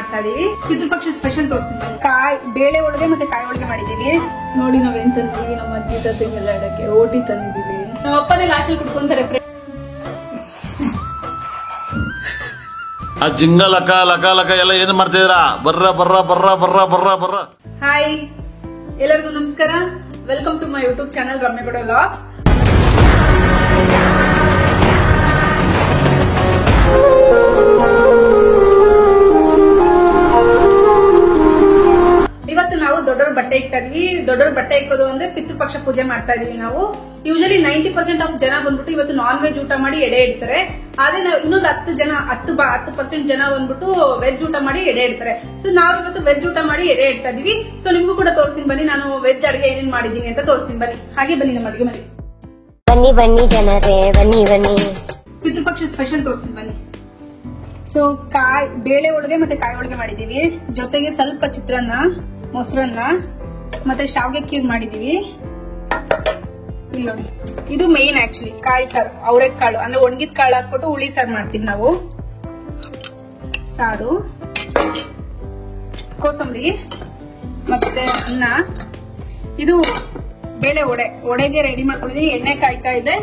ಮಾಡ್ತಾ ಇದೀವಿ. ಪಿತೃಪಕ್ಷ ಸ್ಪೆಷಲ್ ತೋರಿಸ್ತೀನಿ. ಕಾಯಿ ಬೇಳೆ ಹೋಳಿಗೆ ಮತ್ತೆ ಕಾಯಿ ಹೋಳಿಗೆ ಮಾಡಿದೀವಿ. ನೋಡಿ ನಾವ್ ಏನ್ ತಂದಿದೀವಿ, ನಮ್ಮ ಅಜ್ಜಿ ತಾತಂಗೆಲ್ಲ ಇಡಕ್ಕೆ ಓಟಿ ತಂದಿದೀವಿ. ನಮ್ಮ ಅಪ್ಪನೇ ಲಾಸ್ಟ್ ಕುಡ್ಕೊಂತಾರೆ. ಆ ಜಿಂಗ ಲಕ ಲಕ ಲಕ ಎಲ್ಲ ಏನ್ ಮಾಡ್ತಿದ್ದೀರಾ? ಬರ್ರ ಬರ್ರ ಬರ್ರ ಬರ್ರ ಬರ್ರ ಬರ್ರ. ಹಾಯ್ ಎಲ್ಲರಿಗೂ ನಮಸ್ಕಾರ. Welcome to my YouTube channel Ramya Gowda vlogs. ಇವತ್ತು ನಾವು ದೊಡ್ಡವ್ರ ಬಟ್ಟೆ ಇಕ್ತಾ ಇದೀವಿ. ದೊಡ್ಡವ್ರ ಬಟ್ಟೆ ಇಕ್ಕೋದು ಅಂದ್ರೆ ಪಿತೃಪಕ್ಷ ಪೂಜೆ ಮಾಡ್ತಾ ಇದೀವಿ. ನಾವು ಯೂಶಲಿ 90% ಆಫ್ ಜನ ಬಂದ್ಬಿಟ್ಟು ಇವತ್ತು ನಾನ್ ವೆಜ್ ಊಟ ಮಾಡಿ ಎಡೆ ಇಡ್ತಾರೆ. ಆದ್ರೆ ನಾವು ಇನ್ನೊಂದು 10% ಜನ ಬಂದ್ಬಿಟ್ಟು ವೆಜ್ ಊಟ ಮಾಡಿ ಎಡೆ ಇಡ್ತಾರೆ. ಸೊ ನಾವು ಇವತ್ತು ವೆಜ್ ಊಟ ಮಾಡಿ ಎಡೆ ಇಡ್ತಾ ಇದೀವಿ. ಸೊ ನಿಮ್ಗೂ ಕೂಡ ತೋರಿಸ್ತೀನಿ ಬನ್ನಿ, ನಾನು ವೆಜ್ ಅಡಿಗೆ ಏನೇನ್ ಮಾಡಿದೀನಿ ಅಂತ ತೋರಿಸ್ತೀನಿ ಬನ್ನಿ. ಹಾಗೆ ಬನ್ನಿ ನಮ್ಮ ಅಡಿಗೆ ಮನೆ. ಬನ್ನಿ ಬನ್ನಿ ಜನರೇ, ಬನ್ನಿ ಬನ್ನಿ. ಪಿತೃಪಕ್ಷ ಸ್ಪೆಷಲ್ ತೋರಿಸ್ತೀನಿ ಬನ್ನಿ. ಸೊ ಬೇಳೆ ಹೋಳಿಗೆ ಮತ್ತೆ ಕಾಯಿ ಹೋಳಿಗೆ ಮಾಡಿದೀವಿ. ಜೊತೆಗೆ ಸ್ವಲ್ಪ ಚಿತ್ರಾನ್ನ, ಮೊಸರನ್ನ ಮತ್ತೆ ಶಾವಿಗೆ ಖೀರ್ ಮಾಡಿದೀವಿ. ಇಲ್ಲ ಇದು ಮೇನ್ ಆಕ್ಚುಲಿ ಕಾಳು ಸಾರು, ಅವರೆಕಾಳು ಕಾಳು ಅಂದ್ರೆ ಒಣಗಿದ ಕಾಳು ಹಾಕ್ಬಿಟ್ಟು ಹುಳಿ ಸಾರು ಮಾಡ್ತೀವಿ ನಾವು. ಸಾರು, ಕೋಸಂಬರಿ ಮತ್ತೆ ಅನ್ನ. ಇದು ಬೇಳೆ ಒಡೆಗೆ ರೆಡಿ ಮಾಡ್ಕೊಂಡಿದೀನಿ. ಎಣ್ಣೆ ಕಾಯ್ತಾ ಇದೆ.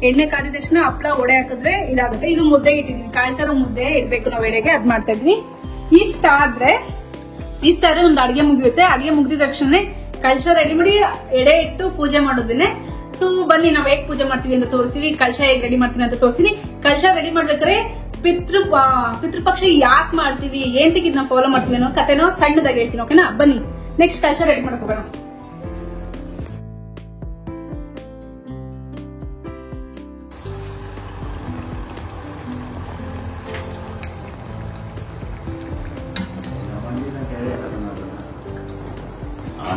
ಎಣ್ಣೆ ಕಾದಿದ ತಕ್ಷಣ ಹಪ್ಪಳ ಒಡೆ ಹಾಕಿದ್ರೆ ಇದಾಗುತ್ತೆ. ಇದು ಮುದ್ದೆ ಇಟ್ಟಿದೀನಿ, ಕಾಳು ಸಾರು ಮುದ್ದೆ ಇಡ್ಬೇಕು ನಾವು ಎಡೆಗೆ, ಅದ್ ಮಾಡ್ತಾ ಇದೀನಿ. ಇಷ್ಟ ಆದ್ರೆ ಒಂದು ಅಡಿಗೆ ಮುಗಿಯುತ್ತೆ. ಅಡಿಗೆ ಮುಗಿದ ತಕ್ಷಣ ಕಳಶ ರೆಡಿ ಮಾಡಿ ಎಡೆ ಇಟ್ಟು ಪೂಜೆ ಮಾಡೋದನ್ನೇ. ಸೊ ಬನ್ನಿ ನಾವ್ ಹೇಗ್ ಪೂಜೆ ಮಾಡ್ತೀವಿ ಅಂತ ತೋರಿಸ್ತೀವಿ. ಕಳಶ ಹೇಗ್ ರೆಡಿ ಮಾಡ್ತೀನಿ ಅಂತ ತೋರಿಸ್ತೀನಿ. ಕಳಶ ರೆಡಿ ಮಾಡ್ಬೇಕಾದ್ರೆ ಪಿತೃಪಕ್ಷ ಯಾಕೆ ಮಾಡ್ತೀವಿ, ಏನ್ ಇದನ್ನ ಫಾಲೋ ಮಾಡ್ತೀವಿ ಅನ್ನೋ ಕಥೆನೋ ಸಣ್ಣದಾಗಿ ಹೇಳ್ತೀನಿ. ಓಕೆನಾ? ಬನ್ನಿ ನೆಕ್ಸ್ಟ್ ಕಳಶ ರೆಡಿ ಮಾಡ್ಕೋಬೇಡ.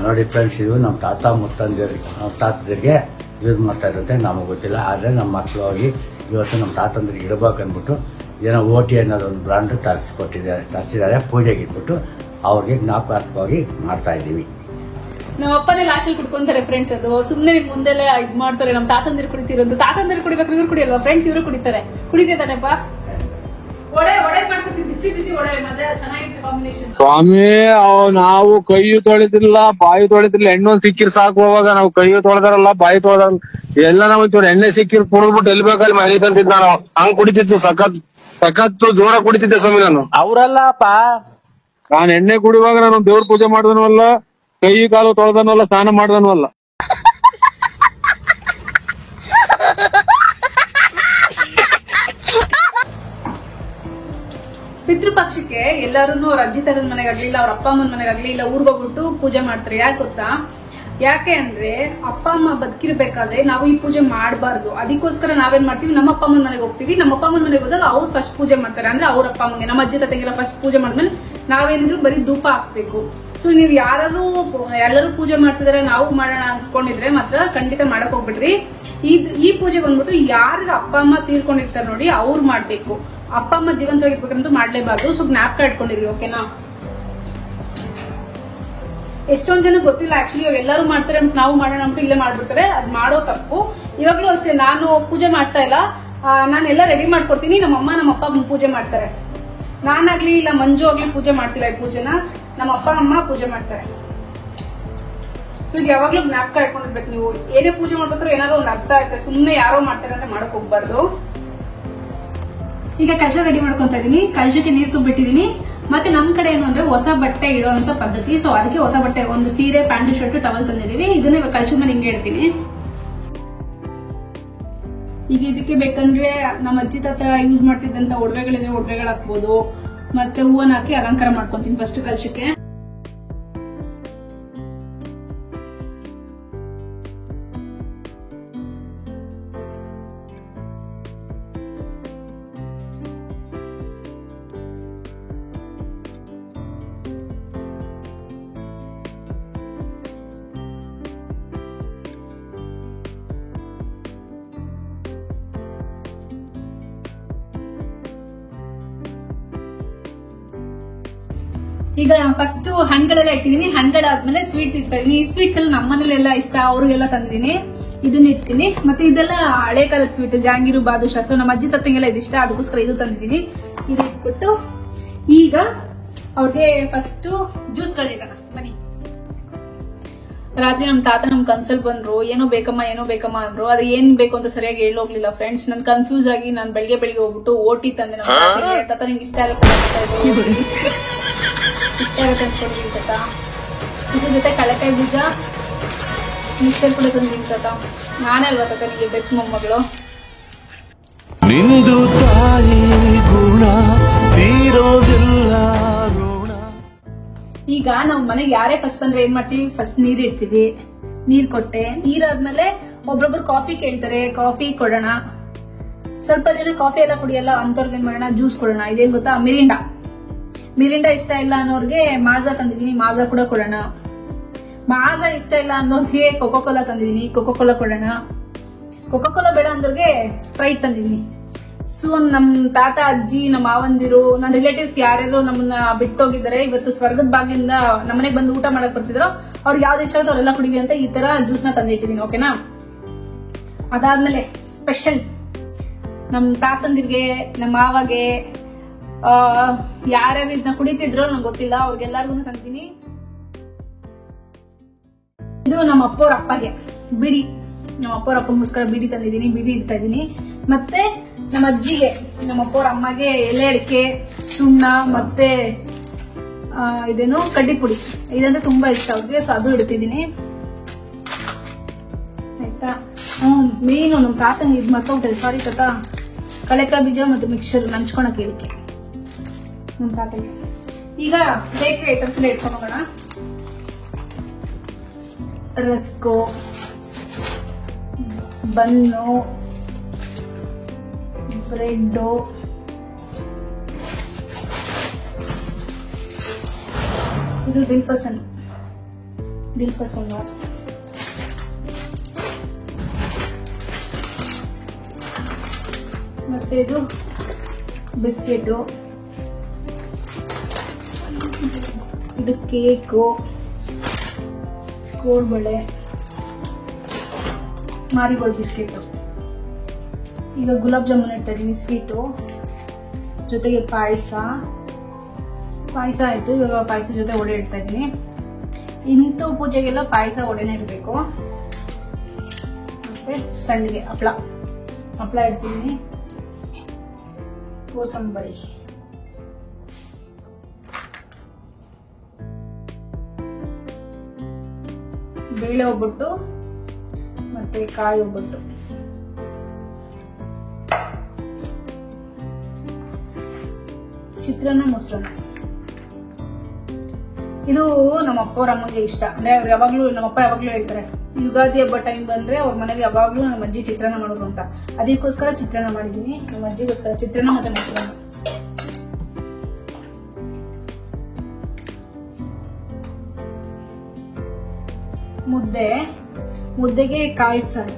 ನೋಡಿ ಫ್ರೆಂಡ್ಸ್, ಇದು ನಮ್ಮ ತಾತ ಮುತ್ತಂದಿರಿಗೆ ಯೂಸ್ ಮಾಡ್ತಾ ಇರುತ್ತೆ, ನಮಗೆ ಗೊತ್ತಿಲ್ಲ. ಆದರೆ ನಮ್ಮ ಮಕ್ಕಳು ಹೋಗಿ ಇವತ್ತು ನಮ್ಮ ತಾತಂದ್ರಿಗೆ ಇಡಬೇಕು ಅಂದ್ಬಿಟ್ಟು ಏನೋ ಓಟಿ ಅನ್ನೋದು ಒಂದು ಬ್ರಾಂಡ್ ತರಿಸಿದ್ದಾರೆ. ಪೂಜೆಗೆ ಇಟ್ಬಿಟ್ಟು ಅವ್ರಿಗೆ ಜ್ಞಾಪಕಾರ್ಥವಾಗಿ ಮಾಡ್ತಾ ಇದ್ದೀವಿ. ನಮ್ಮ ಅಪ್ಪನೇ ಲಾಸ್ಟ್ ಕುಡ್ಕೊಂತಾರೆ ಫ್ರೆಂಡ್ಸ್. ಅದು ಸುಮ್ನೆ ಮುಂದೆಲ್ಲ ಇದ್ ಮಾಡ್ತಾರೆ. ನಮ್ಮ ತಾತಂದಿರು ಕುಡಿತಿರೋದು, ತಾತಂದಿರು ಕುಡಿಬೇಕು, ಇವ್ರು ಕುಡಿಯಲ್ವಾ ಫ್ರೆಂಡ್ಸ್? ಇವರು ಕುಡಿತಾರೆ. ಕುಡಿತಾನೆಪ್ಪ. ಒಡೆ ಮಾಡ್ಕೊಡ್ತೀವಿ, ಬಿಸಿ ಬಿಸಿ ಒಡೆ, ಮಜಾ ಚೆನ್ನಾಗಿರುತ್ತೆ ಕಾಂಬಿನೇಷನ್. ಸ್ವಾಮಿ, ನಾವು ಕೈಯು ತೊಳೆದಿಲ್ಲ, ಬಾಯಿ ತೊಳೆದಿಲ್ಲ. ಎಣ್ಣೊಂದ್ ಸಿಕ್ಕಿರ್ ಸಾಕು. ಹೋವಾಗ ನಾವು ಕೈಯು ತೊಳೆದಾರಲ್ಲ, ಬಾಯಿ ತೊಳೆದಾರಲ್ಲ, ಎಲ್ಲ ನಾವು ಎಣ್ಣೆ ಸಿಕ್ಕಿರ್ ಕುಡಿದ್ಬಿಟ್ಟು ಎಲ್ಲಿ ಬೇಕಲ್ಲಿ ಮನೆ ತಂತಿದ್ ನಾನು. ಹಂಗ್ ಕುಡಿತಿತ್ತು, ಸಖತ್ತು ಜೋರ ಕುಡಿತಿದ್ದೆ ಸ್ವಾಮಿ ನಾನು. ಅವ್ರಲ್ಲಪ್ಪ, ನಾನು ಎಣ್ಣೆ ಕುಡಿಯುವಾಗ ನಾನು ದೇವ್ರ ಪೂಜೆ ಮಾಡ್ದನೂ ಅಲ್ಲ, ಕೈ ಕಾಲು ತೊಳೆದನೂ ಅಲ್ಲ, ಸ್ನಾನ ಮಾಡ್ದನೂ ಅಲ್ಲ. ಪಿತೃಪಕ್ಷಕ್ಕೆ ಎಲ್ಲರೂ ಅವ್ರ ಅಜ್ಜಿ ತರದ ಮನೆಗಾಗ್ಲಿ, ಇಲ್ಲ ಅವ್ರ ಅಪ್ಪ ಅಮ್ಮನ ಮನೆಗಾಗ್ಲಿ, ಇಲ್ಲ ಊರ್ಗ್ ಹೋಗ್ಬಿಟ್ಟು ಪೂಜೆ ಮಾಡ್ತಾರೆ. ಯಾಕೆ ಗೊತ್ತಾ? ಯಾಕೆ ಅಂದ್ರೆ ಅಪ್ಪ ಅಮ್ಮ ಬದುಕಿರ್ಬೇಕಾದ್ರೆ ನಾವು ಈ ಪೂಜೆ ಮಾಡಬಾರ್ದು. ಅದಕ್ಕೋಸ್ಕರ ನಾವೇನ್ ಮಾಡ್ತೀವಿ, ನಮ್ಮ ಅಪ್ಪ ಅಮ್ಮನ ಮನೆಗೆ ಹೋಗ್ತೀವಿ. ನಮ್ಮ ಅಪ್ಪ ಅಮ್ಮನ ಮನೆಗೆ ಹೋದಾಗ ಅವ್ರು ಫಸ್ಟ್ ಪೂಜೆ ಮಾಡ್ತಾರೆ. ಅಂದ್ರೆ ಅವ್ರ ಅಪ್ಪ ಅಮ್ಮಂಗೆ, ನಮ್ಮ ಅಜ್ಜಿ ತಾತಂಗೆಲ್ಲ ಫಸ್ಟ್ ಪೂಜೆ ಮಾಡಿದ್ಮೇಲೆ ನಾವೇನಿದ್ರು ಬರೀ ಧೂಪ ಹಾಕ್ಬೇಕು. ಸೊ ನೀವು ಎಲ್ಲರೂ ಪೂಜೆ ಮಾಡ್ತಿದಾರೆ, ನಾವು ಮಾಡೋಣ ಅನ್ಕೊಂಡಿದ್ರೆ ಮಾತ್ರ ಖಂಡಿತ ಮಾಡಕ್ ಹೋಗ್ಬಿಡ್ರಿ. ಈ ಪೂಜೆ ಬಂದ್ಬಿಟ್ಟು ಯಾರಿಗ ಅಪ್ಪ ಅಮ್ಮ ತೀರ್ಕೊಂಡಿರ್ತಾರೆ ನೋಡಿ, ಅವ್ರು ಮಾಡ್ಬೇಕು. ಅಪ್ಪ ಅಮ್ಮ ಜೀವಂತವಾಗಿರ್ಬೇಕಂತೂ ಮಾಡ್ಲೇಬಾರ್ದು. ಸೊ ಜ್ಞಾಪಕ ಇಟ್ಕೊಂಡಿರಿ, ಓಕೆನಾ? ಎಷ್ಟೊಂದ್ ಜನ ಗೊತ್ತಿಲ್ಲ ಆಕ್ಚುಲಿ, ಇವಾಗ ಎಲ್ಲರೂ ಮಾಡ್ತಾರೆ ಅಂತ ನಾವು ಮಾಡೋಣ ಅಂತ ಇಲ್ಲೇ ಮಾಡ್ಬಿಡ್ತಾರೆ. ಅದ್ ಮಾಡೋ ತಪ್ಪು. ಇವಾಗ್ಲೂ ಅಷ್ಟೇ, ನಾನು ಪೂಜೆ ಮಾಡ್ತಾ ಇಲ್ಲ, ನಾನೆಲ್ಲ ರೆಡಿ ಮಾಡ್ಕೊಡ್ತೀನಿ. ನಮ್ಮ ಅಮ್ಮ ನಮ್ಮ ಅಪ್ಪ ಪೂಜೆ ಮಾಡ್ತಾರೆ. ನಾನಾಗ್ಲಿ ಇಲ್ಲ ಮಂಜು ಆಗ್ಲಿ ಪೂಜೆ ಮಾಡ್ತಿಲ್ಲ. ಈ ಪೂಜೆನ ನಮ್ಮ ಅಪ್ಪ ಅಮ್ಮ ಪೂಜೆ ಮಾಡ್ತಾರೆ. ಸೊ ಯಾವಾಗ್ಲೂ ಜ್ಞಾಪಕ ಇಟ್ಕೊಂಡಿರ್ಬೇಕು. ನೀವು ಏನೇ ಪೂಜೆ ಮಾಡ್ಬೇಕಾದ್ರೂ ಏನಾದ್ರು ಒಂದು ಅರ್ಥ ಆಯ್ತು. ಸುಮ್ನೆ ಯಾರೋ ಮಾಡ್ತಾರೆ ಅಂತ ಮಾಡಕ್ ಹೋಗ್ಬಾರ್ದು. ಈಗ ಕಳಶ ರೆಡಿ ಮಾಡ್ಕೊಂತ ಇದೀನಿ. ಕಳಶಕ್ಕೆ ನೀರು ತುಂಬಿಟ್ಟಿದೀನಿ. ಮತ್ತೆ ನಮ್ ಕಡೆ ಏನು ಅಂದ್ರೆ ಹೊಸ ಬಟ್ಟೆ ಇಡುವಂತ ಪದ್ಧತಿ. ಸೊ ಅದಕ್ಕೆ ಹೊಸ ಬಟ್ಟೆ, ಒಂದು ಸೀರೆ, ಪ್ಯಾಂಟ್, ಶರ್ಟ್, ಟವಲ್ ತಂದಿದೀವಿ. ಇದನ್ನ ಕಳಶದ ಮೇಲೆ ಹಿಂಗೆ ಇಡ್ತೀನಿ. ಈಗ ಇದಕ್ಕೆ ಬೇಕಂದ್ರೆ ನಮ್ಮ ಅಜ್ಜಿ ತಾತ ಯೂಸ್ ಮಾಡ್ತಿದ್ದಂತ ಒಡವೆಗಳಿದ್ರೆ ಒಡವೆಗಳು ಹಾಕ್ಬೋದು. ಮತ್ತೆ ಹೂವನ್ನ ಹಾಕಿ ಅಲಂಕಾರ ಮಾಡ್ಕೊಂತೀನಿ ಫಸ್ಟ್ ಕಳಶಕ್ಕೆ. ಈಗ ಫಸ್ಟ್ ಹಣ್ಗಳೆಲ್ಲ ಇಟ್ಟಿದೀನಿ. ಹಣ್ಗಳಾದ್ಮೇಲೆ ಸ್ವೀಟ್ ಇಡ್ತಾ ಇದೀನಿ. ಈ ಸ್ವೀಟ್ಸ್ ಎಲ್ಲ ನಮ್ಮನೇಲೆಲ್ಲ ಇಷ್ಟ, ಅವ್ರಿಗೆಲ್ಲ ತಂದಿದ್ದೀನಿ. ಇದನ್ನ ಇಡ್ತೀನಿ. ಮತ್ತೆ ಇದೆಲ್ಲ ಹಳೆ ಕಾಲದ ಸ್ವೀಟ್, ಜಾಂಗೀರು, ಬಾದುಷಾ. ಸೊ ನಮ್ಮ ಅಜ್ಜಿ ತತ್ತಂಗೆಲ್ಲ ಇದಿಷ್ಟ, ಅದಕ್ಕೋಸ್ಕರ ಇದು ತಂದಿದ್ದೀನಿ. ಇದು ಇಟ್ಬಿಟ್ಟು ಈಗ ಅವ್ರಿಗೆ ಫಸ್ಟ್ ಜ್ಯೂಸ್ ಗಳಿಡೋಣ ಬನ್ನಿ. ರಾತ್ರಿ ನಮ್ ತಾತ ನಮ್ ಕನ್ಸಲ್ ಬಂದ್ರು, ಏನೋ ಬೇಕಮ್ಮ ಅಂದ್ರು. ಅದು ಏನ್ ಬೇಕು ಅಂತ ಸರಿಯಾಗಿ ಹೇಳೋಗ್ಲಿಲ್ಲ ಫ್ರೆಂಡ್ಸ್. ನನ್ ಕನ್ಫ್ಯೂಸ್ ಆಗಿ ನಾನು ಬೆಳಿಗ್ಗೆ ಹೋಗ್ಬಿಟ್ಟು ಓಟಿ ತಂದೆ. ನಮ್ಮ ತಾತ ನಿಂಗೆ ಇಷ್ಟ ಆಗುತ್ತೆ ಅನ್ಕೊಂಡಿದ್ದೀನಿ ತಾತ. ಇದ್ರ ಜೊತೆ ಕಳೆಕಾಯಿ ಬೀಜ ಮಿಕ್ಸರ್ ಕೂಡ ತಂದಿದ್ದೀನಿ ತಾತ. ನಾನೇ ಅಲ್ವಾ ತಾತ ನಿಮಗೆ ಬೆಸ್ಟ್ ಮೊಮ್ಮಗಳು. ನಿಂದು ತಾಯಿ ಗುಣ ತೀರೋದಿಲ್ಲ ಋಣ. ಈಗ ನಾವ್ ಮನೆಗೆ ಯಾರೇ ಫಸ್ಟ್ ಬಂದ್ರೆ ಏನ್ ಮಾಡ್ತೀವಿ, ಫಸ್ಟ್ ನೀರ್ ಇಡ್ತೀವಿ. ನೀರ್ ಕೊಟ್ಟೆ, ನೀರಾದ್ಮೇಲೆ ಒಬ್ರೊಬ್ರು ಕಾಫಿ ಕೇಳ್ತಾರೆ, ಕಾಫಿ ಕೊಡೋಣ. ಸ್ವಲ್ಪ ಜನ ಕಾಫಿ ಎಲ್ಲ ಕುಡಿಯಲ್ಲ ಅಂತವ್ರಿಗೆ ಏನ್ ಮಾಡೋಣ, ಜ್ಯೂಸ್ ಕೊಡೋಣ. ಇದೇನ್ ಗೊತ್ತಾ, ಮಿರಿಂಡಾ ಇಷ್ಟ ಇಲ್ಲ ಅನ್ನೋರ್ಗೆ ಮಾಜಾ ತಂದಿದೀನಿ, ಮಾಜಾ ಕೂಡ ಕೊಡೋಣ. ಮಾಜಾ ಇಷ್ಟ ಇಲ್ಲ ಅನ್ನೋರ್ಗೆ ಕೋಕೋಕೋಲಾ ತಂದಿದೀನಿ, ಕೋಕೋಕೋಲಾ ಕೊಡೋಣ. ಕೋಕೋಕೋಲಾ ಬೇಡ ಅಂದವ್ರಿಗೆ ಸ್ಪ್ರೈಟ್ ತಂದಿದೀನಿ. ಸೊ ನಮ್ ತಾತ ಅಜ್ಜಿ, ನಮ್ಮ ಮಾವಂದಿರು, ನನ್ನ ರಿಲೇಟಿವ್ಸ್ ಯಾರ್ಯಾರು ನಮ್ಮನ್ನ ಬಿಟ್ಟೋಗಿದ್ದಾರೆ, ಇವತ್ತು ಸ್ವರ್ಗದ ಬಾಗಿಲಿಂದ ನಮ್ಮನೆಗೆ ಬಂದು ಊಟ ಮಾಡಕ್ ಬರ್ತಿದ್ರು, ಅವ್ರಿಗೆ ಯಾವ್ದು ಇಷ್ಟ ಆಗುತ್ತೆ ಅವರೆಲ್ಲ ಕುಡಿವಿ ಅಂತ ಈ ತರ ಜ್ಯೂಸ್ ನ ತಂದಿಟ್ಟಿದೀನಿ. ಓಕೆನಾ? ಅದಾದ್ಮೇಲೆ ಸ್ಪೆಷಲ್ ನಮ್ ತಾತಂದಿರ್ಗೆ, ನಮ್ಮ ಮಾವಗೆ, ಯಾರ್ಯಾರು ಇದನ್ನ ಕುಡಿತಿದ್ರು ನಂಗೆ ಗೊತ್ತಿಲ್ಲ, ಅವ್ರಿಗೆಲ್ಲರಿಗೂ ತಂದಿದ್ದೀನಿ. ಇದು ನಮ್ಮ ಅಪ್ಪವ್ರ ಅಪ್ಪಗೆ ಬಿಡಿ, ನಮ್ಮ ಅಪ್ಪವ್ರ ಅಪ್ಪಗೋಸ್ಕರ ಬಿಡಿ ತಂದಿದ್ದೀನಿ, ಬಿಡಿ ಇಡ್ತಾ ಇದೀನಿ. ಮತ್ತೆ ನಮ್ಮ ಅಜ್ಜಿಗೆ, ನಮ್ಮ ಅಪ್ಪವ್ರ ಅಮ್ಮಗೆ ಎಲೆ ಅಡಿಕೆ, ಸುಣ್ಣ ಮತ್ತೆ ಇದೇನು ಕಡ್ಡಿ ಪುಡಿ, ಇದಂದ್ರೆ ತುಂಬಾ ಇಷ್ಟ ಅವ್ರಿಗೆ, ಸೊ ಅದು ಇಡ್ತಿದ್ದೀನಿ. ಆಯ್ತಾ? ಮೇನು ನಮ್ ತಾತಂಗೆ ಇದ್ ಮರ್ತೋಗ್ತದೆ, ಸಾರಿ ತಾತ. ಕಳೆಕಾಯಿ ಬೀಜ ಮತ್ತು ಮಿಕ್ಸರ್ ನಂಚ್ಕೊಳಕ್ ಹೇಳಿಕೆ ನಮ್ ತಾತಗೆ. ಈಗ ಬೇಕರಿ ಐಟಮ್ಸ್ ಎಲ್ಲ ಇಟ್ಕೊಂಡು ಹೋಗೋಣ. ರಸ್ಕು, ಬನ್ನು, ಬ್ರೆಡ್ಡು, ಇದು ದಿಲ್ಪಸನ್, ಮತ್ತೆ ಇದು ಬಿಸ್ಕೆಟು, ಇದು ಕೇಕು, ಕೋಡ್ಬಳೆ, ಮಾರಿಗೋಲ್ಡ್ ಬಿಸ್ಕೆಟು. ಈಗ ಗುಲಾಬ್ ಜಾಮೂನ್ ಇಡ್ತಾ ಇದೀನಿ, ಸ್ವೀಟು ಜೊತೆಗೆ ಪಾಯಸ ಆಯ್ತು. ಇವಾಗ ಪಾಯಸ ಜೊತೆ ಒಡೆ ಇಡ್ತಾ ಇದೀನಿ. ಇಂಥ ಪೂಜೆಗೆಲ್ಲ ಪಾಯಸ ಒಡೆನೇ ಇರಬೇಕು. ಮತ್ತೆ ಸಣ್ಣಿಗೆ ಹಪ್ಪಳ ಇಡ್ತೀನಿ. ಕೋಸಂಬರಿ, ಬೇಳೆ ಒಬ್ಬಟ್ಟು ಮತ್ತೆ ಕಾಯಿ ಒಬ್ಬಟ್ಟು. ಚಿತ್ರಾನ್ನ, ಮೊಸರನ್ನ. ಇದು ನಮ್ಮ ಅಪ್ಪವ್ರ ಅಮ್ಮಗೆ ಇಷ್ಟ. ಅಂದ್ರೆ ಅವ್ರು ನಮ್ಮಪ್ಪ ಯಾವಾಗ್ಲೂ ಹೇಳ್ತಾರೆ, ಯುಗಾದಿ ಹಬ್ಬ ಟೈಮ್ ಬಂದ್ರೆ ಅವ್ರ ಮನೆಗೆ ಯಾವಾಗ್ಲೂ ನಮ್ಮ ಅಜ್ಜಿ ಚಿತ್ರಾನ್ನ ಮಾಡೋದು ಅಂತ. ಅದಕ್ಕೋಸ್ಕರ ಚಿತ್ರಾನ್ನ ಮಾಡಿದೀನಿ, ನಮ್ಮ ಅಜ್ಜಿಗೋಸ್ಕರ ಚಿತ್ರಾನ್ನ ಮತ್ತೆ ಮೊಸರನ್ನ. ಮುದ್ದೆಗೆ ಕಾಳು ಸಾರು,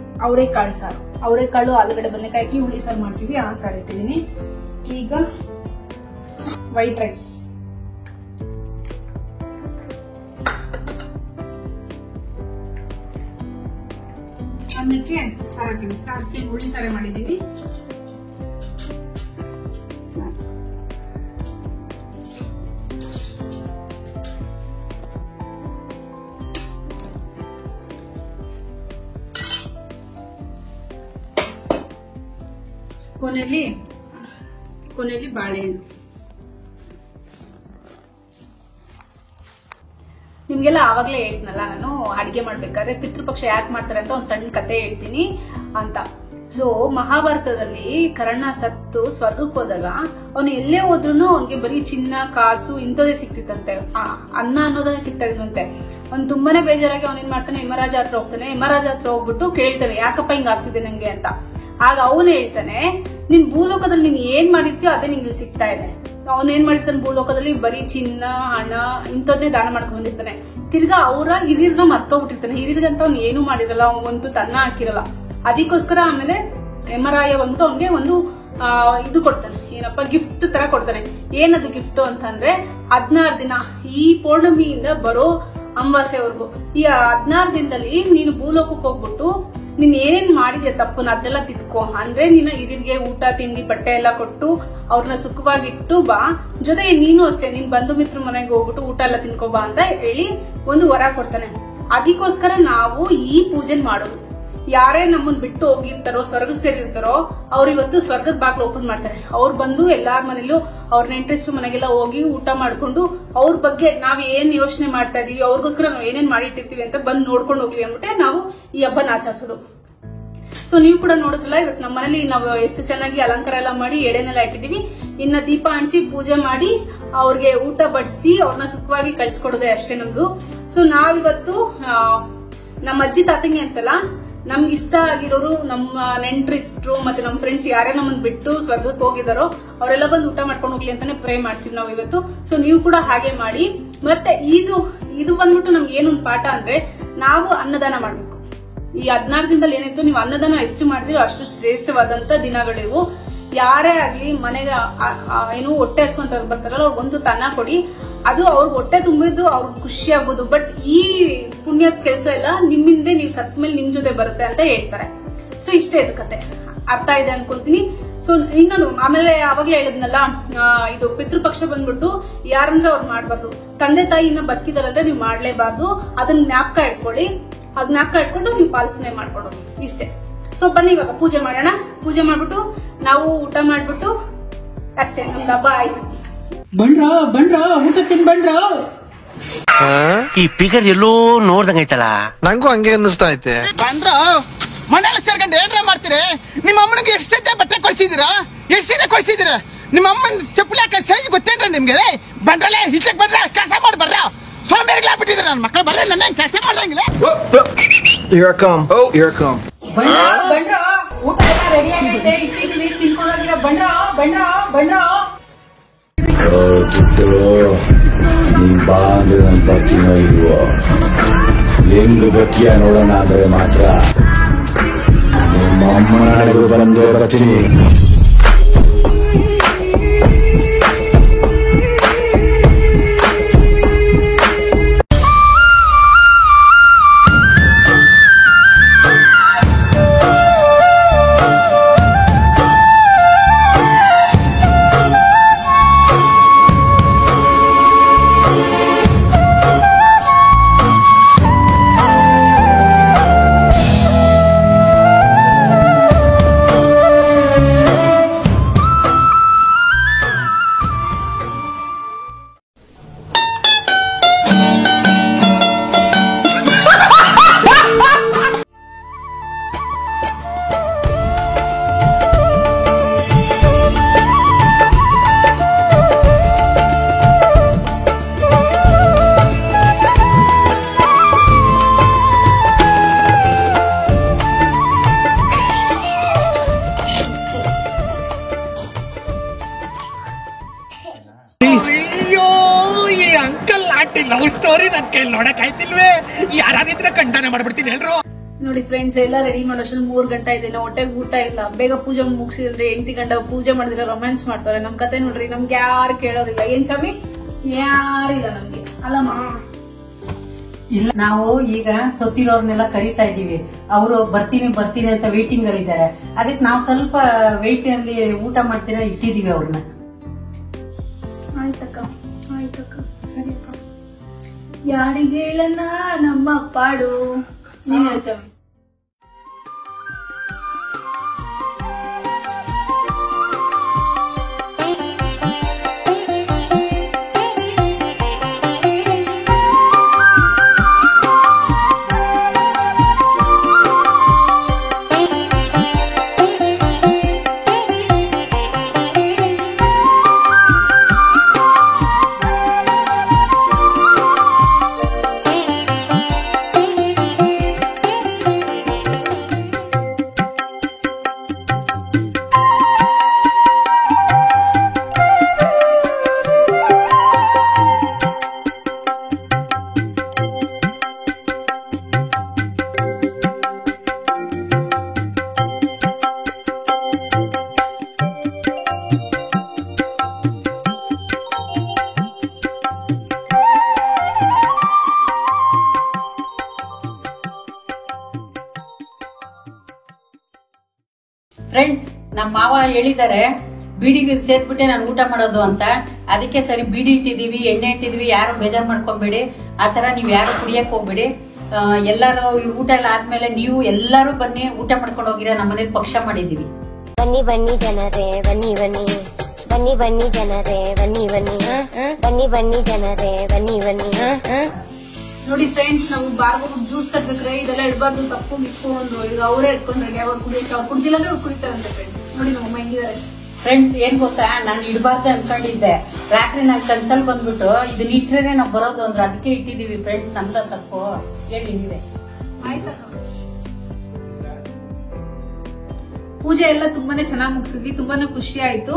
ಅವರೆಕಾಳು ಆಲೂಗಡ್ಡೆ ಬದನೆಕಾಯಿ ಹಾಕಿ ಹುಳಿ ಸಾರು ಮಾಡ್ತೀವಿ, ಆ ಸಾರು ಇಟ್ಟಿದ್ದೀನಿ. ಈಗ ವೈಟ್ ರೈಸ್, ಅನ್ನಕ್ಕೆ ಸಾರು ಹಾಕಿದ್ದೀನಿ. ಸಾರಿಸಿ ಹುಳಿ ಸಾರು ಮಾಡಿದ್ದೀನಿ. ಕೊನೆಯಲ್ಲಿ ಬಾಳೆಹಣ್ಣು. ನಿಮ್ಗೆಲ್ಲ ಆವಾಗ್ಲೇ ಹೇಳ್ತೀನಲ್ಲ, ನಾನು ಅಡಿಗೆ ಮಾಡ್ಬೇಕಾದ್ರೆ ಪಿತೃಪಕ್ಷ ಯಾಕೆ ಮಾಡ್ತಾರೆ ಅಂತ ಒಂದ್ ಸಣ್ಣ ಕತೆ ಹೇಳ್ತೀನಿ ಅಂತ. ಸೊ ಮಹಾಭಾರತದಲ್ಲಿ ಕರ್ಣ ಸತ್ತು ಸ್ವರ್ಗಕ್ಕೆ ಹೋದಾಗ ಅವನು ಎಲ್ಲೇ ಹೋದ್ರು ಅವ್ನಿಗೆ ಬರೀ ಚಿನ್ನ, ಕಾಸು ಇಂಥದೇ ಸಿಕ್ತಿತ್ತಂತೆ, ಅನ್ನ ಅನ್ನೋದನ್ನೇ ಸಿಗ್ತಾ ಇದ್ವಂತೆ. ಅವ್ನು ತುಂಬಾನೇ ಬೇಜಾರಾಗಿ ಅವನೇನ್ ಮಾಡ್ತಾನೆ, ಯಮರಾಜ ಹತ್ರ ಹೋಗ್ತಾನೆ. ಯಮರಾಜ ಹತ್ರ ಹೋಗ್ಬಿಟ್ಟು ಕೇಳ್ತಾನೆ, ಯಾಕಪ್ಪ ಹಿಂಗ ಆಗ್ತಿದೆ ನಂಗೆ ಅಂತ. ಆಗ ಅವನು ಹೇಳ್ತಾನೆ, ನಿನ್ ಭೂಲೋಕದಲ್ಲಿ ನೀನ್ ಏನ್ ಮಾಡಿರ್ತೀಯೋ ಅದೇ ನಿಂಗೆ ಸಿಗ್ತಾ ಇದೆ. ಅವನ್ ಏನ್ ಮಾಡಿರ್ತಾನೆ, ಭೂಲೋಕದಲ್ಲಿ ಬರೀ ಚಿನ್ನ, ಹಣ ಇಂಥದ್ನೇ ದಾನ ಮಾಡ್ಕೊಂಡ್ ಬಂದಿರ್ತಾನೆ. ತಿರ್ಗಾ ಅವರ ಹಿರಿಯರ್ನ ಮರ್ತೋಗ್ಬಿಟ್ಟಿರ್ತಾನೆ. ಹಿರಿಯರ್ಗಂತ ಅವ್ನು ಏನು ಮಾಡಿರಲ್ಲ, ಅವನು ತನ್ನ ಹಾಕಿರಲ್ಲ. ಅದಕ್ಕೋಸ್ಕರ ಆಮೇಲೆ ಯಮರಾಯ ಬಂದ್ಬಿಟ್ಟು ಅವ್ನಿಗೆ ಒಂದು ಇದು ಕೊಡ್ತಾನೆ, ಏನಪ್ಪ ಗಿಫ್ಟ್ ತರ ಕೊಡ್ತಾನೆ. ಏನದು ಗಿಫ್ಟ್ ಅಂತಂದ್ರೆ 16 ದಿನ, ಈ ಪೌರ್ಣಮಿಯಿಂದ ಬರೋ ಅಮಾವಾಸ್ಯೆವರೆಗೂ ಈ 16 ದಿನದಲ್ಲಿ ನೀನು ಭೂಲೋಕಕ್ಕೆ ಹೋಗ್ಬಿಟ್ಟು ನೀನ್ ಏನೇನ್ ಮಾಡಿದ್ಯಾ ತಪ್ಪು ಅದನ್ನೆಲ್ಲ ತಿದ್ಕೋ. ಅಂದ್ರೆ ನೀನು ಹಿರಿಯರಿಗೆ ಊಟ ತಿಂಡಿ ಬಟ್ಟೆ ಎಲ್ಲ ಕೊಟ್ಟು ಅವ್ರನ್ನ ಸುಖವಾಗಿಟ್ಟು ಬಾ. ಜೊತೆಗೆ ನೀನು ಅಷ್ಟೇ ನಿನ್ ಬಂಧು ಮಿತ್ರ ಮನೆಗೆ ಹೋಗ್ಬಿಟ್ಟು ಊಟ ಎಲ್ಲ ತಿನ್ಕೋ ಬಾ ಅಂತ ಹೇಳಿ ಒಂದು ವರ ಕೊಡ್ತಾನೆ. ಅದಕ್ಕೋಸ್ಕರ ನಾವು ಈ ಪೂಜೆ ಮಾಡೋದು. ಯಾರೇ ನಮ್ಮನ್ ಬಿಟ್ಟು ಹೋಗಿರ್ತಾರೋ ಸ್ವರ್ಗಕ್ಕೆ ಸೇರಿರ್ತಾರೋ ಅವ್ರು ಇವತ್ತು ಸ್ವರ್ಗದ ಬಾಗ್ಲು ಓಪನ್ ಮಾಡ್ತಾರೆ. ಅವ್ರು ಬಂದು ಎಲ್ಲಾರ ಮನೇಲೂ ಅವ್ರ ನೆಂಟ್ರಿಸ್ಟ್ ಮನೆಗೆಲ್ಲ ಹೋಗಿ ಊಟ ಮಾಡ್ಕೊಂಡು ಅವ್ರ ಬಗ್ಗೆ ನಾವ್ ಏನ್ ಯೋಚನೆ ಮಾಡ್ತಾ ಇದೀವಿ, ಅವ್ರಿಗೋಸ್ಕರ ನಾವ್ ಏನೇನ್ ಮಾಡಿಟ್ಟಿರ್ತೀವಿ ಅಂತ ಬಂದು ನೋಡ್ಕೊಂಡು ಹೋಗ್ಲಿ ಅಂದ್ಬಿಟ್ಟೆ ನಾವು ಈ ಹಬ್ಬನ ಆಚರಿಸೋದು. ಸೊ ನೀವು ಕೂಡ ನೋಡಿದ್ರಲ್ಲ, ಇವತ್ತು ನಮ್ಮ ಮನೇಲಿ ನಾವು ಎಷ್ಟು ಚೆನ್ನಾಗಿ ಅಲಂಕಾರ ಎಲ್ಲ ಮಾಡಿ ಎಡೆನೆಲ್ಲ ಇಟ್ಟಿದೀವಿ. ಇನ್ನ ದೀಪ ಹಂಚಿ ಪೂಜೆ ಮಾಡಿ ಅವ್ರಿಗೆ ಊಟ ಬಡಿಸಿ ಅವ್ರನ್ನ ಸುಖವಾಗಿ ಕಳ್ಸಿಕೊಡೋದೇ ಅಷ್ಟೇ ನಮ್ದು. ಸೊ ನಾವಿವತ್ತು ನಮ್ಮ ಅಜ್ಜಿ ತಾತಂಗಿ ಅಂತಲ್ಲ, ನಮ್ಗೆ ಇಷ್ಟ ಆಗಿರೋರು ನಮ್ಮ ನೆಂಟ್ರಿಸ್ಟ್ರು ಮತ್ತೆ ನಮ್ಮ ಫ್ರೆಂಡ್ಸ್ ಯಾರೇ ನಮ್ಮನ್ನ ಬಿಟ್ಟು ಸ್ವರ್ಗಕ್ಕೆ ಹೋಗಿದಾರೋ ಅವರೆಲ್ಲ ಬಂದು ಊಟ ಮಾಡ್ಕೊಂಡು ಹೋಗ್ಲಿ ಅಂತಾನೆ ಪ್ರೇ ಮಾಡ್ತೀವಿ ನಾವು ಇವತ್ತು. ಸೊ ನೀವು ಕೂಡ ಹಾಗೆ ಮಾಡಿ. ಮತ್ತೆ ಇದು ಬಂದ್ಬಿಟ್ಟು ನಮ್ಗೆ ಏನೊಂದು ಪಾಠ ಅಂದ್ರೆ, ನಾವು ಅನ್ನದಾನ ಮಾಡ್ಬೇಕು. ಈ 16 ದಿನದಲ್ಲಿ ಏನಿತ್ತು, ನೀವು ಅನ್ನದಾನ ಎಷ್ಟು ಮಾಡ್ತೀರೋ ಅಷ್ಟು ಶ್ರೇಷ್ಠವಾದಂತ ದಿನಗಳಿವು. ಯಾರೇ ಆಗ್ಲಿ ಮನೆಗೆ ಏನು ಹೊಟ್ಟೆ ಹಸ್ಕೊಂತ ಬರ್ತಾರಲ್ಲ ಅವ್ರಿಗೆ ಒಂದು ತನ್ನ ಕೊಡಿ. ಅದು ಅವ್ರಿಗೆ ಹೊಟ್ಟೆ ತುಂಬಿದ್ದು ಅವ್ರಿಗೆ ಖುಷಿ ಆಗ್ಬೋದು. ಬಟ್ ಈ ಪುಣ್ಯದ ಕೆಲಸ ಎಲ್ಲ ನಿಮ್ಮಿಂದ ನೀವು ಸತ್ ಮೇಲೆ ನಿಮ್ ಜೊತೆ ಬರುತ್ತೆ ಅಂತ ಹೇಳ್ತಾರೆ. ಸೊ ಇಷ್ಟೇ ಇದು ಕತೆ, ಅರ್ಥ ಇದೆ ಅನ್ಕೊಂತೀನಿ. ಸೊ ಇನ್ನೊಂದು ಆಮೇಲೆ ಅವಾಗ್ಲೇ ಹೇಳಿದ್ನಲ್ಲ, ಇದು ಪಿತೃಪಕ್ಷ ಬಂದ್ಬಿಟ್ಟು ಯಾರಂದ್ರೆ ಅವ್ರು ಮಾಡ್ಬಾರ್ದು. ತಂದೆ ತಾಯಿ ಇನ್ನ ಬದುಕಿದಾರಂದ್ರೆ ನೀವು ಮಾಡ್ಲೇಬಾರ್ದು. ಅದನ್ನ ಜ್ಞಾಪಕ ಇಟ್ಕೊಳ್ಳಿ. ಅದ್ ಜ್ಞಾಪಕ ಇಟ್ಕೊಂಡು ನೀವು ಪಾಲನೆ ಮಾಡ್ಕೊಡೋದು ಇಷ್ಟೇ. ಸೊ ಬನ್ನಿ ಇವಾಗ ಪೂಜೆ ಮಾಡೋಣ. ಪೂಜೆ ಮಾಡ್ಬಿಟ್ಟು ನಾವು ಊಟ ಮಾಡ್ಬಿಟ್ಟು ಅಷ್ಟೇ ನಮ್ದು ಹಬ್ಬ ಆಯ್ತು. ಬಂಡ್ರ ಊಟ ತಿನ್ ಬಂಡ್ರ. ಈ ಪಿಗರ್ ಎಲ್ಲೋ ನೋಡ್ದಂಗೈತಲ್ಲ, ನಂಗೂ ಹಂಗೆ ಅನ್ನಿಸ್ತಾ ಐತೆ. ಬಂಡ್ರ ಮನೆಲ್ಲ ಸೇರ್ಕೊಂಡು ಏನ್ರ ಮಾಡ್ತೀರಿ? ನಿಮ್ಮ ಅಮ್ಮನಿಗೆ ಎಷ್ಟು ಸತೆ ಬಟ್ಟೆ ಕೊಡ್ಸಿದೀರಾ? ಎಷ್ಟು ಸೀರೆ ಕೊಡ್ಸಿದೀರಾ? ನಿಮ್ಮ ಅಮ್ಮನ ಚಪ್ಪಲಿ ಹಾಕ ಸೈಜ್ ಗೊತ್ತೇನ್ರ ನಿಮ್ಗೆ? ಬಂಡ್ರಲ್ಲೇ ಈಚೆಗೆ ಬಂದ್ರ ಕೆಲಸ ಮಾಡಿ ಬರ್ರ. ಸೋಂಬೇರಿಗಳಾಗ್ಬಿಟ್ಟಿದ್ರೆ ನನ್ನ ಮಕ್ಕಳು ಬರ್ರೆ, ನನ್ನ ಕೆಲಸ ಮಾಡಂಗಿಲ್ಲ. Here I come. Oh, here I come. ಬಂಡ್ರ ಊಟ ಎಲ್ಲ ರೆಡಿ ಆಗೈತೆ, ಇಟ್ಟಿದ್ದೀವಿ, ತಿನ್ಕೊಂಡೋಗಿರ. ಬಂಡ್ರ ನೀನ್ ಬಾ ಅಂದ್ರೆ ನನ್ ಬರ್ತೀನೋ ಇಲ್ವೋ? ಹೆಂಗ್ ಬತ್ತಿಯ ನೋಡೋಣ ಅಂದ್ರೆ ಮಾತ್ರ ನಿಮ್ಮ ಅಮ್ಮನ ನಾಡಿಗೂ ಬಂದೇ ಬರ್ತೀನಿ. ಅಯ್ಯೋ, ಈ ಅಂಕಲ್ ಆಂಟಿ ಲವ್ ಸ್ಟೋರಿ ನನ್ ಕೈ ನೋಡಕ್ ಆಯ್ತಿಲ್ವೇ? ಯಾರಾದಿದ್ರೆ ಖಂಡನೆ ಮಾಡ್ಬಿಡ್ತೀನಿ ಎಲ್ರು. ನೋಡಿ ಫ್ರೆಂಡ್ಸ್, ಎಲ್ಲ ರೆಡಿ ಮಾಡೋಷ್ಟು 3 ಗಂಟೆ ಇದೆ, ಹೊಟ್ಟೆಗೆ ಊಟ ಇಲ್ಲ. ಬೇಗ ಪೂಜೆ ಮುಗಿಸಿದ್ರೆ 8 ಗಂಟೆ ಪೂಜೆ ಮಾಡಿದ್ರೆ ರೊಮ್ಯಾನ್ಸ್ ಮಾಡ್ತಾರೆ. ನಮ್ ಕತೆ ನೋಡ್ರಿ, ನಮ್ಗೆ ಯಾರು ಕೇಳೋರಿಲ್ಲ. ಏನ್ ಚಾಮಿ? ಯಾರಿಲ್ಲ ನಮ್ಗೆ, ಅಲ್ಲಮ್ಮ? ಇಲ್ಲ, ನಾವು ಈಗ ಸತ್ತಿರೋರ್ನೆಲ್ಲ ಕರೀತಾ ಇದೀವಿ. ಅವರು ಬರ್ತೀನಿ ಅಂತ ವೇಟಿಂಗ್ ಅಲ್ಲಿ ಇದ್ದಾರೆ. ಅದಕ್ಕೆ ನಾವು ಸ್ವಲ್ಪ ವೇಟ್ ಅಲ್ಲಿ ಊಟ ಮಾಡ್ತೀರಾ ಇಟ್ಟಿದೀವಿ ಅವ್ರನ್ನ. ಆಯ್ತಕ್ಕ, ಸರಿಯಕ್ಕ. ಯಾರಿಗೆ ಹೇಳಣ್ಣ ನಮ್ಮ ಪಾಡು? ನೀನ್ ಹೇಳು ಚಾಮಿ. ಫ್ರೆಂಡ್ಸ್, ನಮ್ಮ ಮಾವ ಹೇಳಿದ್ದಾರೆ ಬೀಡಿಗೆ ಸೇರ್ಬಿಟ್ಟೆ ನಾನು ಊಟ ಮಾಡೋದು ಅಂತ. ಅದಕ್ಕೆ ಸರಿ ಬೀಡಿ ಇಟ್ಟಿದೀವಿ, ಎಣ್ಣೆ ಇಟ್ಟಿದೀವಿ, ಯಾರು ಬೇಜಾರ್ ಮಾಡ್ಕೊಂಬೇಡಿ. ಆತರ ನೀವ್ ಯಾರು ಕುಡಿಯಕ್ ಹೋಗ್ಬೇಡಿ. ಎಲ್ಲಾರು ಊಟ ಎಲ್ಲ ಆದ್ಮೇಲೆ ನೀವು ಎಲ್ಲಾರು ಬನ್ನಿ ಊಟ ಮಾಡ್ಕೊಂಡು ಹೋಗಿರ. ನಮ್ಮ ಮನೇಲಿ ಪಕ್ಷ ಮಾಡಿದೀವಿ. ಬನ್ನಿ ಬನ್ನಿ ಜನರೇ ಬನ್ನಿ ಬನ್ನಿ, ಬನ್ನಿ ಬನ್ನಿ ಜನರೇ ಬನ್ನಿ ಬನ್ನಿ, ಬನ್ನಿ ಬನ್ನಿ ಜನರೇ ಬನ್ನಿ ಬನ್ನಿ. ನೋಡಿ ಫ್ರೆಂಡ್ಸ್, ನಾವು ಬಾರ್ಗೂ ಜ್ಯೂಸ್ ತರ್ಬೇಕ್ರೆ ಇದೆಲ್ಲ ಇಡಬಾರ್ದು, ತಪ್ಪು ಮಿಕ್ಕೊಂಡು ಈಗ ಅವರೇ ಇಟ್ಕೊಂಡು ರೆಡಿ ಆವಾಗ ಕುಡಿಯಕ್ಕೆ. ಅವ್ರು ಕುಡ್ದಿಲ್ಲ ಅಂದ್ರೆ ಅವ್ರು ಕುಡಿತಾರಂತೆ ಫ್ರೆಂಡ್ಸ್. ನೋಡಿ ನಮ್ಮಮ್ಮ ಹೆಂಗಿದ್ದಾರೆ ಫ್ರೆಂಡ್ಸ್. ಏನ್ ಗೊತ್ತಾ, ನಾನು ಇಡಬಾರ್ದು ಅನ್ಕೊಂಡಿದ್ದೆ. ರಾತ್ರಿ ನಾನು ಕನ್ಸಲ್ ಬಂದ್ಬಿಟ್ಟು ಇದನ್ನ ಇಟ್ರೆ ನಾವು ಬರೋದು ಅಂದ್ರೆ ಅದಕ್ಕೆ ಇಟ್ಟಿದೀವಿ ಫ್ರೆಂಡ್ಸ್. ನಮ್ದ ತಪ್ಪು ಹೇಳಿ ನೀವೇ. ಆಯ್ತಾ? ಪೂಜೆ ಎಲ್ಲ ತುಂಬಾನೇ ಚೆನ್ನಾಗಿ ಮುಗಿಸಿದ್ವಿ, ತುಂಬಾನೇ ಖುಷಿ ಆಯ್ತು.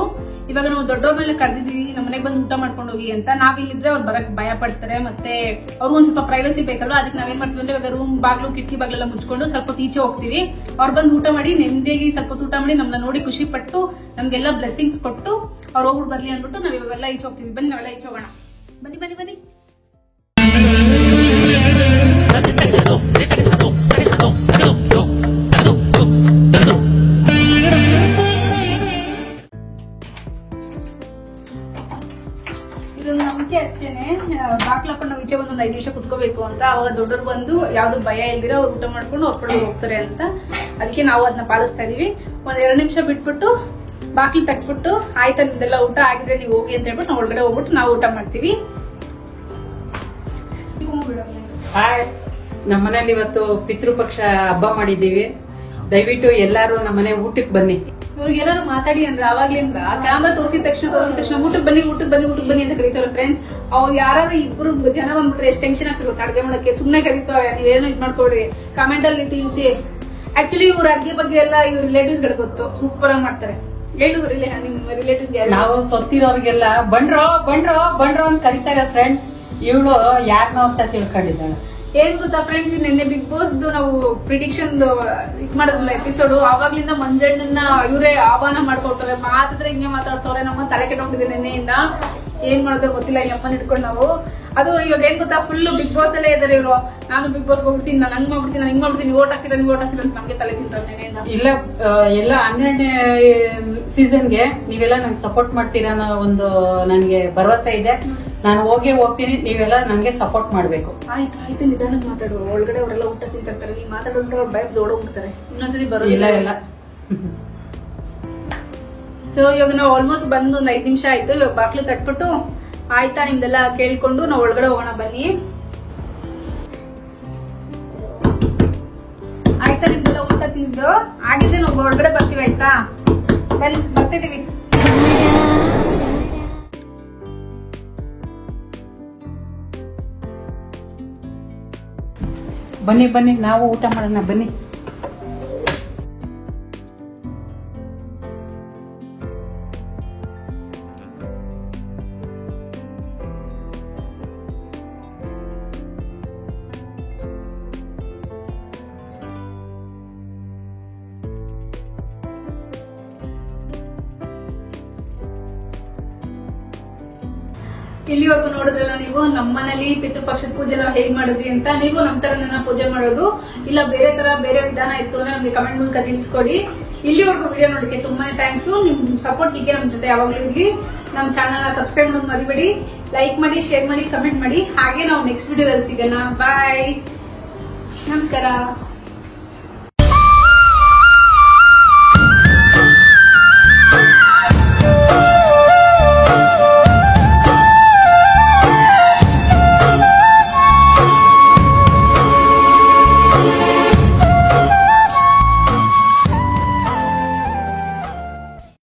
ಇವಾಗ ನಾವು ದೊಡ್ಡವ್ರನ್ನೆಲ್ಲ ಕರೆದಿದೀವಿ ನಮ್ಮ ಮನೆಗೆ ಬಂದು ಊಟ ಮಾಡ್ಕೊಂಡು ಹೋಗಿ ಅಂತ. ನಾವಿಲ್ಲಿದ್ರೆ ಅವ್ರು ಬರಕ್ ಭಯ ಪಡ್ತಾರೆ, ಮತ್ತೆ ಅವ್ರಿಗೂ ಒಂದ್ ಸ್ವಲ್ಪ ಪ್ರೈವಸಿ ಬೇಕಲ್ವಾ. ಅದಕ್ಕೆ ನಾವೇನ್ ಮಾಡ್ತೀವಿ ಅಂದ್ರೆ ಇವಾಗ ರೂಮ್ ಬಾಗ್ಲು ಕಿಟಕಿ ಬಾಗ್ಲೆಲ್ಲ ಮುಚ್ಕೊಂಡು ಸ್ವಲ್ಪ ಈಚೆ ಹೋಗ್ತೀವಿ. ಅವ್ರು ಬಂದು ಊಟ ಮಾಡಿ ನೆಮ್ಮದಿಯಾಗಿ ಸ್ವಲ್ಪ ಊಟ ಮಾಡಿ ನಮ್ಮನ್ನ ನೋಡಿ ಖುಷಿ ಪಟ್ಟು ನಮ್ಗೆಲ್ಲ ಬ್ಲೆಸ್ಸಿಂಗ್ಸ್ ಕೊಟ್ಟು ಅವ್ರು ಹೋಗ್ಬಿಟ್ಟು ಬರ್ಲಿ ಅಂದ್ಬಿಟ್ಟು ನಾವ್ ಇವಾಗೆಲ್ಲ ಈಚೆ ಹೋಗ್ತೀವಿ. ಬನ್ನಿ ನಾವೆಲ್ಲ ಈಚೆ ಹೋಗೋಣ. ಬನ್ನಿ ಬನ್ನಿ ಬನ್ನಿ. ನಂಬಿಕೆ ಅಷ್ಟೇನೆ, ಬಾಕ್ಲಪ್ಪ ನಾವು ಈಚೆ ಬಂದು 5 ನಿಮಿಷ ಕುತ್ಕೋಬೇಕು ಅಂತ. ಅವಾಗ ದೊಡ್ಡವ್ರು ಬಂದು ಯಾವ್ದು ಭಯ ಇಲ್ದಿರ ಅವ್ರು ಊಟ ಮಾಡ್ಕೊಂಡು ಅವ್ರ ಹೋಗ್ತಾರೆ ಅಂತ. ಅದಕ್ಕೆ ನಾವು ಅದನ್ನ ಪಾಲಿಸ್ತಾ ಇದೀವಿ. 1-2 ನಿಮಿಷ ಬಿಟ್ಬಿಟ್ಟು ಬಾಕ್ಲಿ ತಟ್ಬಿಟ್ಟು ಆಯ್ತಾ ನಿಮ್ದೆಲ್ಲ ಊಟ ಆಗಿದ್ರೆ ನೀವು ಹೋಗಿ ಅಂತ ಹೇಳ್ಬಿಟ್ಟು ನಾವು ಒಳಗಡೆ ಹೋಗ್ಬಿಟ್ಟು ನಾವು ಊಟ ಮಾಡ್ತೀವಿ. ನಮ್ಮನೇಲಿ ಇವತ್ತು ಪಿತೃಪಕ್ಷ ಹಬ್ಬ ಮಾಡಿದೀವಿ. ದಯವಿಟ್ಟು ಎಲ್ಲಾರು ನಮ್ಮನೆ ಊಟಕ್ಕೆ ಬನ್ನಿ. ಇವ್ರಿಗೆಲ್ಲಾರು ಮಾತಾಡಿ ಅಂದ್ರೆ ಅವಾಗ್ಲಿಂದ ಕ್ಯಾಮ್ರಾ ತೋರಿಸಿದ ತಕ್ಷಣ ಊಟಕ್ಕೆ ಬನ್ನಿ ಅಂತ ಕರೀತಾರೆ ಫ್ರೆಂಡ್ಸ್. ಅವ್ರು ಯಾರು ಇಬ್ರು ಜನ ಬಂದ್ಬಿಟ್ರೆ ಎಷ್ಟು ಟೆನ್ಷನ್ ಆಗ್ತಿರುತ್ತೆ ಅಡ್ಗೆ ಮಾಡಕ್ಕೆ. ಸುಮ್ನೆ ಕರೀತಾವೆ, ನೀವೇನು ಇದ್ ಮಾಡ್ಕೊಡ್ರಿ, ಕಾಮೆಂಟ್ ಅಲ್ಲಿ ತಿಳಿಸಿ. ಆಕ್ಚುಲಿ ಇವ್ರ ಅಡ್ಗೆ ಬಗ್ಗೆ ಎಲ್ಲ ಇವ್ರ ರಿಲೇಟಿವ್ಸ್ ಗಳಿಗೆ ಗೊತ್ತು, ಸೂಪರ್ ಆಗಿ ಮಾಡ್ತಾರೆ. ಹೇಳು ನಿಮ್ಮ ರಿಲೇಟಿವ್ಸ್. ನಾವು ಸೊತ್ತಿರೋರ್ಗೆಲ್ಲ ಬಂಡ್ರೋ ಅಂತ ಕರೀತಾರೆ ಫ್ರೆಂಡ್ಸ್. ಇವಳು ಯಾರನ್ನೋ ಅಂತ ತಿಳ್ಕೊಂಡಿದ್ದಾಳೆ. ಏನ್ ಗೊತ್ತಾ ಫ್ರೆಂಡ್ಸ್, ನಿನ್ನೆ ಬಿಗ್ ಬಾಸ್ ನಾವು ಪ್ರಿಡಿಕ್ಷನ್ ಇದ್ ಮಾಡೋದಿಲ್ಲ ಎಪಿಸೋಡ್. ಆವಾಗ್ಲಿಂದ ಮಂಜಣ್ಣನ ಇವರೇ ಆಹ್ವಾನ ಮಾಡ್ಕೊಡ್ತಾರೆ. ಮಾತಾದ್ರೆ ಹಿಂಗೆ ಮಾತಾಡ್ತವ್ರೆ. ನಮ್ಮ ತಲೆ ಕೆಟ್ಟೋಗ್ತಿದೆ ನಿನ್ನೆಯಿಂದ. ಏನ್ ಮಾಡೋದು ಗೊತ್ತಿಲ್ಲ ಈ ಅಮ್ಮನ ಇಟ್ಕೊಂಡು ನಾವು. ಅದು ಇವಾಗ ಏನ್ ಗೊತ್ತಾ, ಫುಲ್ ಬಿಗ್ ಬಾಸ್ ಅಲ್ಲೇ ಇದಾರೆ ಇವರು. ನಾನು ಬಿಗ್ ಬಾಸ್ ಹೋಗ್ಬಿಡ್ತೀನಿ, ನಾನು ಹಂಗ್ ಮಾಡ್ಬಿಡ್ತೀನಿ, ನಾನು ಹಿಂಗ್ ಮಾಡ್ಬಿಡ್ತೀನಿ, ಓಟ್ ಹಾಕ್ತೀರ ಅಂತ ನಮ್ಗೆ ತಲೆ ತಿಂತಾರೆ ನೆನೆಯಿಂದ. ಇಲ್ಲ ಎಲ್ಲ 12ನೇ ಸೀಸನ್ಗೆ ನೀವೆಲ್ಲ ನಂಗೆ ಸಪೋರ್ಟ್ ಮಾಡ್ತೀರಾ ಅನ್ನೋ ಒಂದು ನನ್ಗೆ ಭರವಸೆ ಇದೆ. ನಾನು ಹೋಗ್ತೀನಿ, ನೀವೆಲ್ಲ ನಂಗೆ ಸಪೋರ್ಟ್ ಮಾಡ್ಬೇಕು. ಆಯ್ತು ನಿಧಾನಕ್ಕೆ ಮಾತಾಡು. ಒಳಗಡೆ ಅವರೆಲ್ಲ ಊಟ ತಿಂತಿರ್ತಾರೆ, ನೀವು ಮಾತಾಡೋದ್ರೆ ಅವ್ರು ಭಯ ದೊಡ್ಡೋಗ್ಬಿಡ್ತಾರೆ. ಇನ್ನೊಂದ್ಸತಿ ಬರೋದಿಲ್ಲ. ಇಲ್ಲ ಸೊ ಇವಾಗ ನಾವು ಆಲ್ಮೋಸ್ಟ್ ಬಂದು 1 5 ನಿಮಿಷ ಆಯ್ತು. ಇವಾಗ ಬಾಕ್ಲು ತಟ್ಬಿಟ್ಟು ಆಯ್ತಾ ನಿಮ್ದೆಲ್ಲ ಕೇಳ್ಕೊಂಡು ನಾವು ಒಳಗಡೆ ಹೋಗೋಣ ಬನ್ನಿ. ಆಯ್ತಾ ನಿಮ್ದೆಲ್ಲ ಊಟ ತಿಂದು ಆಗಿದ್ರೆ ನಾವು ಒಳಗಡೆ ಬರ್ತೀವಿ. ಆಯ್ತಾ ಬರ್ತಿದೀವಿ. ಬನ್ನಿ ನಾವು ಊಟ ಮಾಡೋಣ ಬನ್ನಿ. ಇಲ್ಲಿವರೆಗೂ ನೋಡಿದ್ರಲ್ಲ ನೀವು ನಮ್ಮನೇಲಿ ಪಿತೃಪಕ್ಷದ ಪೂಜೆ ನಾವು ಹೇಗ್ ಮಾಡಿದ್ವಿ ಅಂತ. ನೀವು ನಮ್ ತರ ಪೂಜೆ ಮಾಡೋದು ಇಲ್ಲ ಬೇರೆ ವಿಧಾನ ಇತ್ತು ಅಂದ್ರೆ ನಮ್ಗೆ ಕಮೆಂಟ್ ಮೂಲಕ ತಿಳಿಸ್ಕೊಡಿ. ಇಲ್ಲಿವರೆಗೂ ವಿಡಿಯೋ ನೋಡಕ್ಕೆ ತುಂಬಾನೇ ಥ್ಯಾಂಕ್ ಯು. ನಿಮ್ ಸಪೋರ್ಟ್ ಹೀಗೆ ನಮ್ ಜೊತೆ ಯಾವಾಗ್ಲೂ ಇರ್ಲಿ. ನಮ್ ಚಾನಲ್ ನ ಸಬ್ಸ್ಕ್ರೈಬ್ ಮಾಡೋದು ಮರಿಬೇಡಿ. ಲೈಕ್ ಮಾಡಿ, ಶೇರ್ ಮಾಡಿ, ಕಮೆಂಟ್ ಮಾಡಿ. ಹಾಗೆ ನಾವು ನೆಕ್ಸ್ಟ್ ವಿಡಿಯೋದಲ್ಲಿ ಸಿಗೋಣ. ಬಾಯ್, ನಮಸ್ಕಾರ.